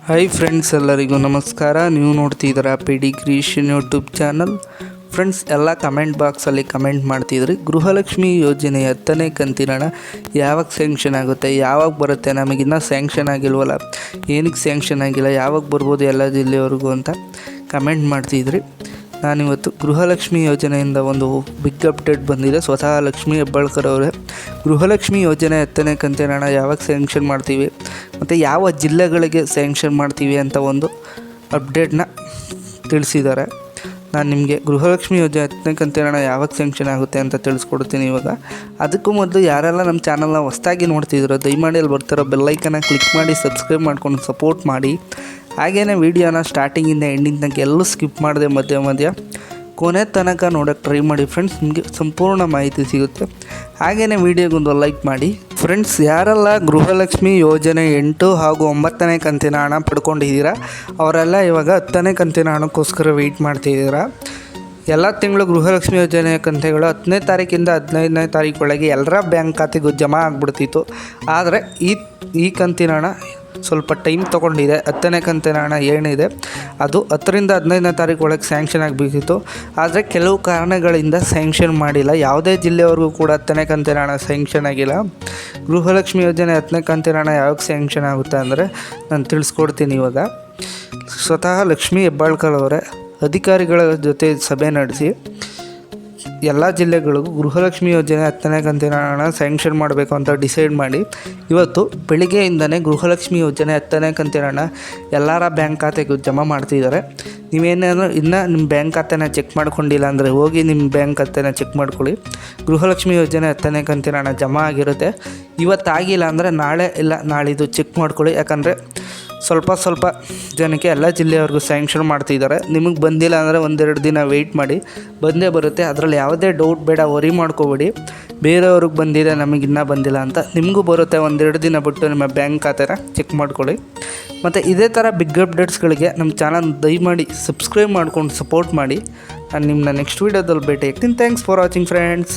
Hi friends, ಎಲ್ಲರಿಗೂ ನಮಸ್ಕಾರ. ನೀವು ನೋಡ್ತಿದ್ದೀರಾ ಪೆಡಿಗ್ರೀಷನ್ ಯೂಟ್ಯೂಬ್ ಚಾನಲ್. ಫ್ರೆಂಡ್ಸ್, ಎಲ್ಲ ಕಮೆಂಟ್ ಬಾಕ್ಸಲ್ಲಿ ಕಮೆಂಟ್ ಮಾಡ್ತಿದ್ರಿ, ಗೃಹಲಕ್ಷ್ಮಿ ಯೋಜನೆ 10ನೇ ಕಂತಿನ ಹಣ ಯಾವಾಗ ಸ್ಯಾಂಕ್ಷನ್ ಆಗುತ್ತೆ, ಯಾವಾಗ ಬರುತ್ತೆ, ನಮಗಿನ್ನೂ ಸ್ಯಾಂಕ್ಷನ್ ಆಗಿಲ್ವಲ್ಲ, ಏನಕ್ಕೆ ಸ್ಯಾಂಕ್ಷನ್ ಆಗಿಲ್ಲ, ಯಾವಾಗ ಬರ್ಬೋದು ಎಲ್ಲ ಜಿಲ್ಲೆವರೆಗೂ ಅಂತ ಕಮೆಂಟ್ ಮಾಡ್ತಿದ್ರಿ. ನಾನಿವತ್ತು ಗೃಹಲಕ್ಷ್ಮಿ ಯೋಜನೆಯಿಂದ ಒಂದು ಬಿಗ್ ಅಪ್ಡೇಟ್ ಬಂದಿದೆ. ಸ್ವತಃ ಲಕ್ಷ್ಮೀ ಹೆಬ್ಬಾಳ್ಕರ್ ಅವರೇ ಗೃಹಲಕ್ಷ್ಮಿ ಯೋಜನೆ 10ನೇ ಕಂತಿನ ಹಣ ಯಾವಾಗ ಸ್ಯಾಂಕ್ಷನ್ ಮಾಡ್ತೀವಿ ಮತ್ತು ಯಾವ ಜಿಲ್ಲೆಗಳಿಗೆ ಸ್ಯಾಂಕ್ಷನ್ ಮಾಡ್ತೀವಿ ಅಂತ ಒಂದು ಅಪ್ಡೇಟ್ನ ತಿಳಿಸಿದ್ದಾರೆ. ನಾನು ನಿಮಗೆ ಗೃಹಲಕ್ಷ್ಮಿ ಯೋಜನೆ 10ನೇ ಕಂತಿನ ಹಣ ಯಾವಾಗ ಸ್ಯಾಂಕ್ಷನ್ ಆಗುತ್ತೆ ಅಂತ ತಿಳಿಸ್ಕೊಡ್ತೀನಿ. ಇವಾಗ ಅದಕ್ಕೂ ಮೊದಲು ಯಾರೆಲ್ಲ ನಮ್ಮ ಚಾನಲ್ನ ಹೊಸದಾಗಿ ನೋಡ್ತಿದ್ದೀರೋ ದಯಮಾಡಿ ಅಲ್ಲಿ ಬರ್ತಿರೋ ಬೆಲ್ಲೈಕನ್ನ ಕ್ಲಿಕ್ ಮಾಡಿ ಸಬ್ಸ್ಕ್ರೈಬ್ ಮಾಡ್ಕೊಂಡು ಸಪೋರ್ಟ್ ಮಾಡಿ. ಹಾಗೆಯೇ ವೀಡಿಯೋನ ಸ್ಟಾರ್ಟಿಂಗಿಂದ ಎಂಡಿಂಗ್ ತನಕ ಎಲ್ಲೂ ಸ್ಕಿಪ್ ಮಾಡಿದೆ ಮಧ್ಯ ಕೊನೆ ತನಕ ನೋಡೋಕ್ಕೆ ಟ್ರೈ ಮಾಡಿ ಫ್ರೆಂಡ್ಸ್, ನಿಮಗೆ ಸಂಪೂರ್ಣ ಮಾಹಿತಿ ಸಿಗುತ್ತೆ. ಹಾಗೆಯೇ ವೀಡಿಯೋಗೊಂದು ಲೈಕ್ ಮಾಡಿ. ಫ್ರೆಂಡ್ಸ್, ಯಾರೆಲ್ಲ ಗೃಹಲಕ್ಷ್ಮಿ ಯೋಜನೆ 8 ಹಾಗೂ 9ನೇ ಕಂತಿನ ಹಣ ಪಡ್ಕೊಂಡಿದ್ದೀರಾ ಅವರೆಲ್ಲ ಇವಾಗ 10ನೇ ಕಂತಿನ ಹಣಕ್ಕೋಸ್ಕರ ವೆಯ್ಟ್ ಮಾಡ್ತಿದ್ದೀರಾ. ಎಲ್ಲ ತಿಂಗಳು ಗೃಹಲಕ್ಷ್ಮಿ ಯೋಜನೆಯ ಕಂತೆಗಳು 10ನೇ ತಾರೀಕಿಂದ 15ನೇ ತಾರೀಕೊಳಗೆ ಎಲ್ಲರ ಬ್ಯಾಂಕ್ ಖಾತೆಗೂ ಜಮಾ ಆಗಿಬಿಡ್ತಿತ್ತು. ಆದರೆ ಈ ಕಂತಿನ ಹಣ ಸ್ವಲ್ಪ ಟೈಮ್ ತೊಗೊಂಡಿದೆ. 10ನೇ ಕಂತಿನ ಹಣ ಏನಿದೆ ಅದು 10ರಿಂದ 15ನೇ ತಾರೀಕು ಒಳಗೆ ಸ್ಯಾಂಕ್ಷನ್ ಆಗಬೇಕಿತ್ತು. ಆದರೆ ಕೆಲವು ಕಾರಣಗಳಿಂದ ಸ್ಯಾಂಕ್ಷನ್ ಮಾಡಿಲ್ಲ. ಯಾವುದೇ ಜಿಲ್ಲೆವರೆಗೂ ಕೂಡ 10ನೇ ಕಂತಿನ ಹಣ ಸ್ಯಾಂಕ್ಷನ್ ಆಗಿಲ್ಲ. ಗೃಹಲಕ್ಷ್ಮಿ ಯೋಜನೆ 10ನೇ ಕಂತಿನ ಹಣ ಯಾವಾಗ ಸ್ಯಾಂಕ್ಷನ್ ಆಗುತ್ತೆ ಅಂದರೆ ನಾನು ತಿಳಿಸ್ಕೊಡ್ತೀನಿ. ಇವಾಗ ಸ್ವತಃ ಲಕ್ಷ್ಮೀ ಹೆಬ್ಬಾಳ್ಕರ್ ಅವರೇ ಅಧಿಕಾರಿಗಳ ಜೊತೆ ಸಭೆ ನಡೆಸಿ ಎಲ್ಲ ಜಿಲ್ಲೆಗಳಿಗೂ ಗೃಹಲಕ್ಷ್ಮಿ ಯೋಜನೆ 10ನೇ ಕಂತಿನ ಹಣ ಸ್ಯಾಂಕ್ಷನ್ ಮಾಡಬೇಕು ಅಂತ ಡಿಸೈಡ್ ಮಾಡಿ ಇವತ್ತು ಬೆಳಿಗ್ಗೆಯಿಂದನೇ ಗೃಹಲಕ್ಷ್ಮಿ ಯೋಜನೆ 10ನೇ ಕಂತಿನ ಹಣ ಎಲ್ಲರ ಬ್ಯಾಂಕ್ ಖಾತೆಗೂ ಜಮಾ ಮಾಡ್ತಿದ್ದಾರೆ. ನೀವೇನಾದರೂ ಇನ್ನೂ ನಿಮ್ಮ ಬ್ಯಾಂಕ್ ಖಾತೆನ ಚೆಕ್ ಮಾಡ್ಕೊಂಡಿಲ್ಲ ಅಂದರೆ ಹೋಗಿ ನಿಮ್ಮ ಬ್ಯಾಂಕ್ ಖಾತೆನ ಚೆಕ್ ಮಾಡ್ಕೊಳ್ಳಿ. ಗೃಹಲಕ್ಷ್ಮಿ ಯೋಜನೆ 10ನೇ ಕಂತಿನ ಹಣ ಜಮಾ ಆಗಿರುತ್ತೆ. ಇವತ್ತಾಗಿಲ್ಲ ಅಂದರೆ ನಾಳೆ ಇಲ್ಲ ನಾಳಿದ್ದು ಚೆಕ್ ಮಾಡ್ಕೊಳ್ಳಿ. ಯಾಕಂದರೆ ಸ್ವಲ್ಪ ಜನಕ್ಕೆ ಎಲ್ಲ ಜಿಲ್ಲೆಯವ್ರಿಗೂ ಸ್ಯಾಂಕ್ಷನ್ ಮಾಡ್ತಿದ್ದಾರೆ. ನಿಮಗೆ ಬಂದಿಲ್ಲ ಅಂದರೆ ಒಂದೆರಡು ದಿನ ವೆಯ್ಟ್ ಮಾಡಿ, ಬಂದೇ ಬರುತ್ತೆ. ಅದರಲ್ಲಿ ಯಾವುದೇ ಡೌಟ್ ಬೇಡ, ವರಿ ಮಾಡ್ಕೋಬೇಡಿ. ಬೇರೆಯವ್ರಿಗೆ ಬಂದಿದೆ ನಮಗಿನ್ನೂ ಬಂದಿಲ್ಲ ಅಂತ, ನಿಮಗೂ ಬರುತ್ತೆ. ಒಂದೆರಡು ದಿನ ಬಿಟ್ಟು ನಿಮ್ಮ ಬ್ಯಾಂಕ್ ಖಾತೆನ ಚೆಕ್ ಮಾಡ್ಕೊಳ್ಳಿ. ಮತ್ತು ಇದೇ ಥರ ಬಿಗ್ ಅಪ್ಡೇಟ್ಸ್ಗಳಿಗೆ ನಮ್ಮ ಚಾನಲ್ ದಯಮಾಡಿ ಸಬ್ಸ್ಕ್ರೈಬ್ ಮಾಡ್ಕೊಂಡು ಸಪೋರ್ಟ್ ಮಾಡಿ. ನಾನು ನಿಮ್ಮನ್ನ ನೆಕ್ಸ್ಟ್ ವೀಡಿಯೋದಲ್ಲಿ ಭೇಟಿ ಆಗ್ತೀನಿ. Thanks for watching friends.